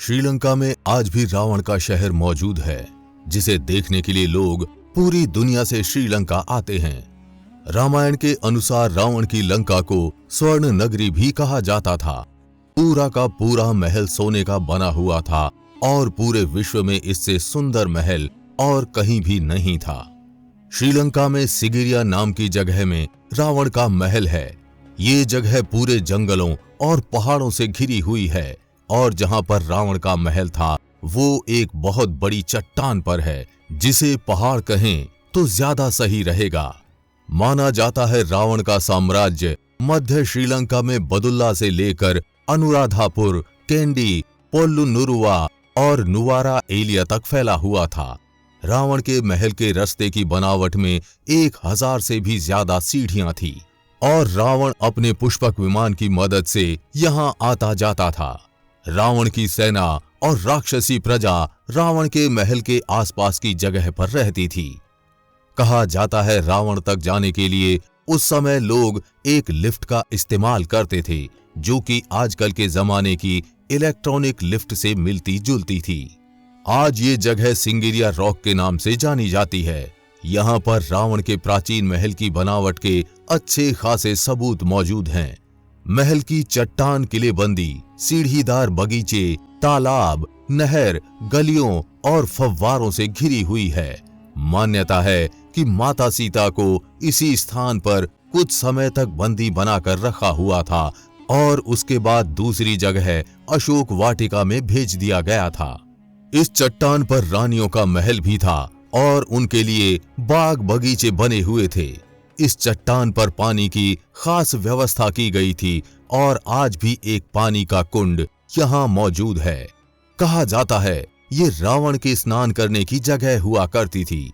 श्रीलंका में आज भी रावण का शहर मौजूद है, जिसे देखने के लिए लोग पूरी दुनिया से श्रीलंका आते हैं। रामायण के अनुसार रावण की लंका को स्वर्ण नगरी भी कहा जाता था। पूरा का पूरा महल सोने का बना हुआ था और पूरे विश्व में इससे सुंदर महल और कहीं भी नहीं था। श्रीलंका में सिगिरिया नाम की जगह में रावण का महल है। ये जगह पूरे जंगलों और पहाड़ों से घिरी हुई है और जहां पर रावण का महल था वो एक बहुत बड़ी चट्टान पर है, जिसे पहाड़ कहें तो ज्यादा सही रहेगा। माना जाता है रावण का साम्राज्य मध्य श्रीलंका में बदुल्ला से लेकर अनुराधापुर, कैंडी, पोल्लुनुरुवा और नुवारा एलिया तक फैला हुआ था। रावण के महल के रास्ते की बनावट में 1000 से भी ज्यादा सीढ़ियां थी और रावण अपने पुष्पक विमान की मदद से यहां आता जाता था। रावण की सेना और राक्षसी प्रजा रावण के महल के आसपास की जगह पर रहती थी। कहा जाता है रावण तक जाने के लिए उस समय लोग एक लिफ्ट का इस्तेमाल करते थे, जो कि आजकल के जमाने की इलेक्ट्रॉनिक लिफ्ट से मिलती जुलती थी। आज ये जगह सिंगिरिया रॉक के नाम से जानी जाती है। यहाँ पर रावण के प्राचीन महल की बनावट के अच्छे खासे सबूत मौजूद हैं। महल की चट्टान किलेबंदी, सीढ़ीदार बगीचे, तालाब, नहर, गलियों और फव्वारों से घिरी हुई है। मान्यता है कि माता सीता को इसी स्थान पर कुछ समय तक बंदी बनाकर रखा हुआ था और उसके बाद दूसरी जगह अशोक वाटिका में भेज दिया गया था। इस चट्टान पर रानियों का महल भी था और उनके लिए बाग बगीचे बने हुए थे। इस चट्टान पर पानी की खास व्यवस्था की गई थी और आज भी एक पानी का कुंड यहाँ मौजूद है। कहा जाता है ये रावण के स्नान करने की जगह हुआ करती थी।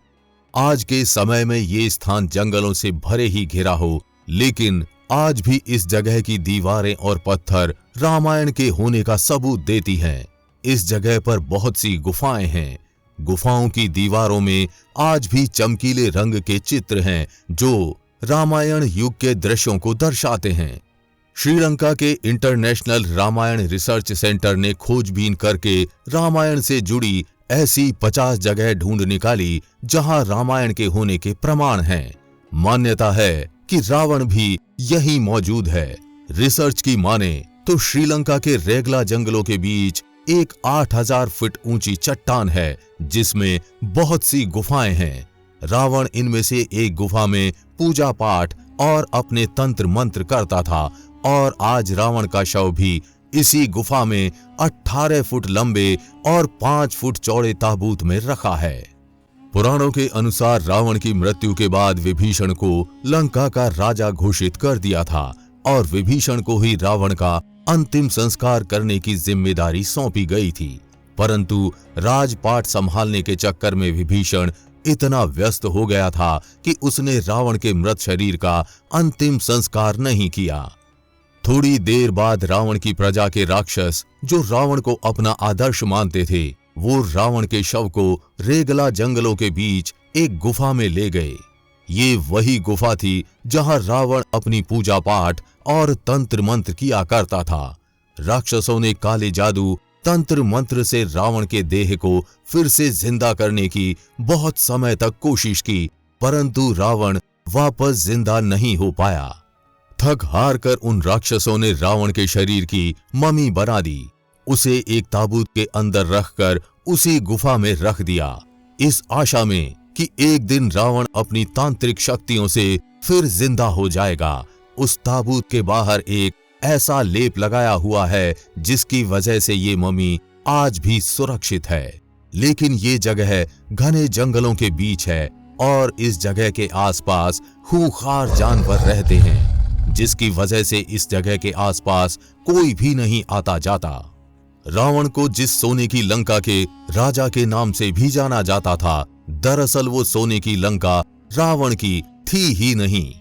आज के समय में ये स्थान जंगलों से भरे ही घिरा हो, लेकिन आज भी इस जगह की दीवारें और पत्थर रामायण के होने का सबूत देती हैं। इस जगह पर बहुत सी गुफाएं हैं। गुफाओं की दीवारों में आज भी चमकीले रंग के चित्र हैं जो रामायण युग के दृश्यों को दर्शाते हैं। श्रीलंका के इंटरनेशनल रामायण रिसर्च सेंटर ने खोजबीन करके रामायण से जुड़ी ऐसी 50 जगह ढूंढ निकाली जहां रामायण के होने के प्रमाण हैं। मान्यता है कि रावण भी यहीं मौजूद है। रिसर्च की माने तो श्रीलंका के रेगला जंगलों के बीच एक 8000 फीट ऊंची चट्टान है, जिसमें बहुत सी गुफाएं हैं। रावण इनमें से एक गुफा में पूजा पाठ और अपने तंत्र मंत्र करता था और आज रावण का शव भी इसी गुफा में 18 फुट लंबे और 5 फुट चौड़े ताबूत में रखा है। पुराणों के अनुसार रावण की मृत्यु के बाद विभीषण को लंका का राजा घोषित कर दिया था और विभीषण को ही रावण का अंतिम संस्कार करने की जिम्मेदारी सौंपी गई थी। परंतु राजपाट संभालने के चक्कर में विभीषण इतना व्यस्त हो गया था कि उसने रावण के मृत शरीर का अंतिम संस्कार नहीं किया। थोड़ी देर बाद रावण की प्रजा के राक्षस, जो रावण को अपना आदर्श मानते थे, वो रावण के शव को रेगला जंगलों के बीच एक गुफा में ले गए। ये वही गुफा थी जहां रावण अपनी पूजा पाठ और तंत्र मंत्र किया करता था। राक्षसों ने काले जादू, तंत्र मंत्र से रावण के देह को फिर से जिंदा करने की बहुत समय तक कोशिश की, परंतु रावण वापस जिंदा नहीं हो पाया। थक हार कर उन राक्षसों ने रावण के शरीर की ममी बना दी। उसे एक ताबूत के अंदर रखकर उसी गुफा में रख दिया, इस आशा में कि एक दिन रावण अपनी तांत्रिक शक्तियों से फिर जिंदा हो जाएगा। उस ताबूत के बाहर एक ऐसा लेप लगाया हुआ है जिसकी वजह से ये ममी आज भी सुरक्षित है। लेकिन ये जगह घने जंगलों के बीच है और इस जगह के आसपास खूंखार जानवर रहते हैं, जिसकी वजह से इस जगह के आसपास कोई भी नहीं आता जाता। रावण को जिस सोने की लंका के राजा के नाम से भी जाना जाता था, दरअसल वो सोने की लंका रावण की थी ही नहीं।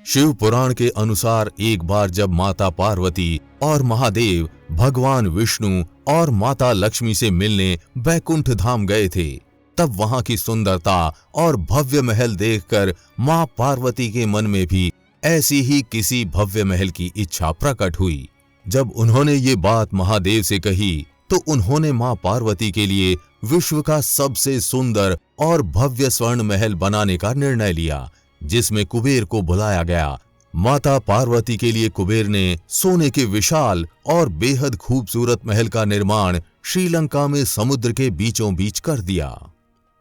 शिव पुराण के अनुसार एक बार जब माता पार्वती और महादेव भगवान विष्णु और माता लक्ष्मी से मिलने बैकुंठ धाम गए थे, तब वहां की सुंदरता और भव्य महल देखकर मां पार्वती के मन में भी ऐसी ही किसी भव्य महल की इच्छा प्रकट हुई। जब उन्होंने ये बात महादेव से कही तो उन्होंने मां पार्वती के लिए विश्व का सबसे सुंदर और भव्य स्वर्ण महल बनाने का निर्णय लिया, जिसमें कुबेर को बुलाया गया। माता पार्वती के लिए कुबेर ने सोने के विशाल और बेहद खूबसूरत महल का निर्माण श्रीलंका में समुद्र के बीचों बीच कर दिया।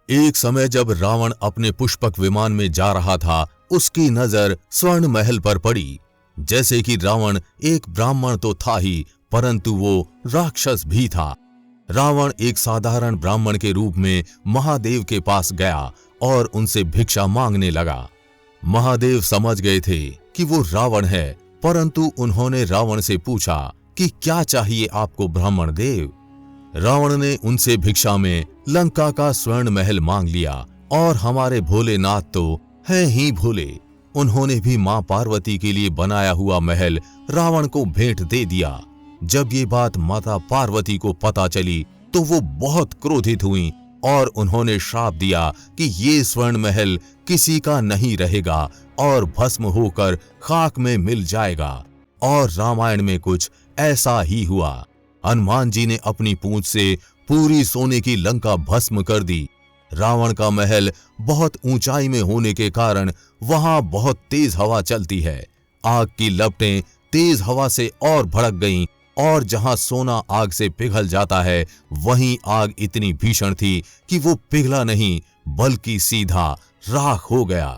एक समय जब रावण अपने पुष्पक विमान में जा रहा था, उसकी नजर स्वर्ण महल पर पड़ी। जैसे कि रावण एक ब्राह्मण तो था ही, परंतु वो राक्षस भी था। रावण एक साधारण ब्राह्मण के रूप में महादेव के पास गया और उनसे भिक्षा मांगने लगा। महादेव समझ गए थे कि वो रावण है, परंतु उन्होंने रावण से पूछा कि क्या चाहिए आपको ब्राह्मण देव। रावण ने उनसे भिक्षा में लंका का स्वर्ण महल मांग लिया, और हमारे भोलेनाथ तो हैं ही भोले, उन्होंने भी मां पार्वती के लिए बनाया हुआ महल रावण को भेंट दे दिया। जब ये बात माता पार्वती को पता चली तो वो बहुत क्रोधित हुईं और उन्होंने श्राप दिया कि ये स्वर्ण महल किसी का नहीं रहेगा और भस्म होकर खाक में मिल जाएगा। और रामायण में कुछ ऐसा ही हुआ। हनुमान जी ने अपनी पूंछ से पूरी सोने की लंका भस्म कर दी। रावण का महल बहुत ऊंचाई में होने के कारण वहां बहुत तेज हवा चलती है। आग की लपटें तेज हवा से और भड़क गईं, और जहां सोना आग से पिघल जाता है, वहीं आग इतनी भीषण थी कि वो पिघला नहीं बल्कि सीधा राख हो गया।